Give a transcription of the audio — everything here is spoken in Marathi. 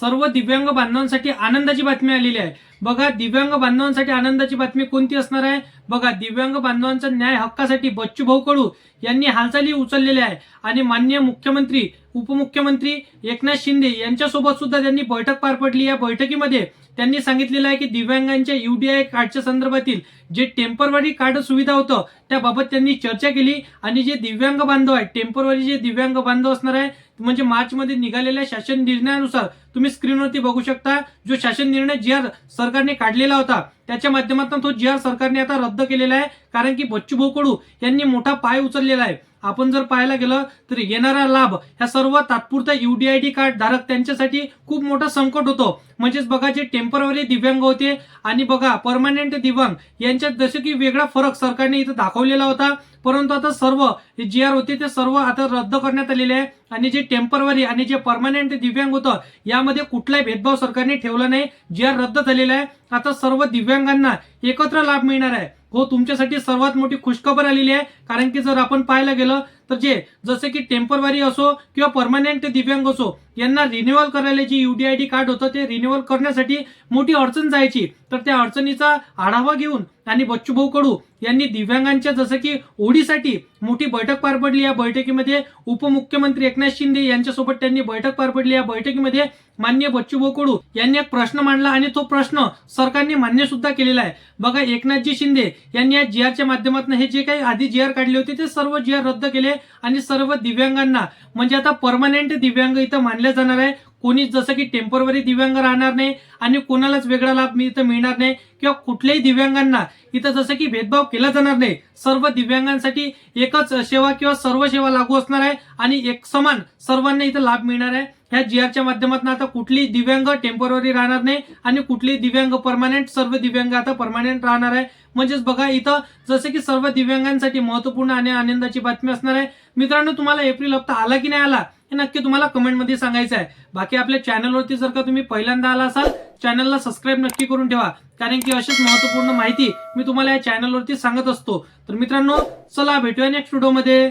सर्व दिव्यांग बांधवांसाठी आनंदाची बातमी आलेली आहे। बघा, दिव्यांग बांधवांसाठी आनंदाची बातमी कोणती असणार आहे? बघा, दिव्यांग बांधवांच्या न्याय हक्कासाठी बच्चूभाऊ कडू यांनी हालचाली उचललेल्या आहे आणि माननीय मुख्यमंत्री, उपमुख्यमंत्री एकनाथ शिंदे यांच्यासोबत सुद्धा त्यांनी बैठक पार पडली। या बैठकीमध्ये त्यांनी सांगितलेलं आहे की दिव्यांगांच्या UDI कार्डच्या संदर्भातील जे टेम्पररी कार्ड सुविधा होतं त्याबाबत त्यांनी चर्चा केली आणि जे दिव्यांग बांधव आहेत, टेम्पररी जे दिव्यांग बांधव असणार आहे म्हणजे मार्च मध्ये निघालेल्या शासन निर्णयानुसार तुम्ही स्क्रीनवरती बघू शकता, जो शासन निर्णय GR सरकारने काढलेला होता त्याच्या माध्यमातून तो GR सरकारने आता रद्द केलेला आहे, कारण की बच्चूभाऊ कडू यांनी मोठा पाय उचललेला आहे। आपण जर पाहायला गेलं तर येणारा लाभ ह्या सर्व तात्पुरता UDID कार्ड धारक त्यांच्यासाठी खूप मोठा संकट होतो। म्हणजेच बघा, जे टेम्पररी दिव्यांग होते आणि बघा परमनंट दिव्यांग यांच्यात जसे की वेगळा फरक सरकारने इथं दाखवलेला होता, परंतु आता सर्व GR होते ते सर्व आता रद्द करण्यात आलेले आहे आणि जे टेम्पररी आणि जे परमनंट दिव्यांग होतं यामध्ये कुठलाही भेदभाव सरकारने ठेवला नाही। GR रद्द झालेला आहे। आता सर्व दिव्यांगांना एकत्र लाभ मिळणार आहे। हो, तुमच्यासाठी सर्वात मोठी खुशखबर आलेली आहे, कारण की जर आपण पाहायला गेलं तर जसे की टेम्पररी असो किंवा परमनंट दिव्यांग असो यांना रिन्युअल करायला जे UDID कार्ड होतं ते रिन्युअल करण्यासाठी मोठी अडचण जायची, तर त्या अडचणीचा आढावा घेऊन आणि बच्चूभाऊ कडू यांनी दिव्यांगांच्या जसं की ओढीसाठी मोठी बैठक पार पडली। या बैठकीमध्ये उपमुख्यमंत्री एकनाथ शिंदे यांच्यासोबत त्यांनी बैठक पार पडली। या बैठकीमध्ये माननीय बच्चूभाऊ कडू यांनी एक प्रश्न मांडला आणि तो प्रश्न सरकारने मान्य सुद्धा केलेला आहे। बघा, एकनाथजी शिंदे यांनी या GRच्या माध्यमातून हे जे काही आधी GR काढले होते ते सर्व GR रद्द केले आणि सर्व दिव्यांगांना म्हणजे आता परमनंट दिव्यांग इथं मानले जाणार आहे। कोणी जसं की टेम्पररी दिव्यांग राहणार नाही आणि कोणालाच वेगळा लाभ इथं मिळणार नाही किंवा कुठल्याही दिव्यांगांना इथं जसं की भेदभाव केला जाणार नाही। सर्व दिव्यांगांसाठी एकच सेवा किंवा सर्व सेवा लागू असणार आहे आणि एक समान सर्वांना इथं लाभ मिळणार आहे। ह्या GRच्या माध्यमातून आता कुठलीही दिव्यांग टेम्पररी राहणार नाही आणि कुठलीही दिव्यांग परमनंट, सर्व दिव्यांग आता परमनंट राहणार आहे। म्हणजेच बघा, इथं जसं की सर्व दिव्यांगांसाठी महत्त्वपूर्ण आणि आनंदाची बातमी असणार आहे। मित्रांनो, तुम्हाला एप्रिल हप्ता आला की नाही आला हे नक्की तुम्हाला कमेंटमध्ये सांगायचं आहे। बाकी आपल्या चॅनलवरती जर का तुम्ही पहिल्यांदा आला असाल, चॅनलला सबस्क्राईब नक्की करून ठेवा, कारण की अशीच महत्त्वपूर्ण माहिती मी तुम्हाला या चॅनलवरती सांगत असतो। तर मित्रांनो, चला भेटूया नेक्स्ट व्हिडिओमध्ये।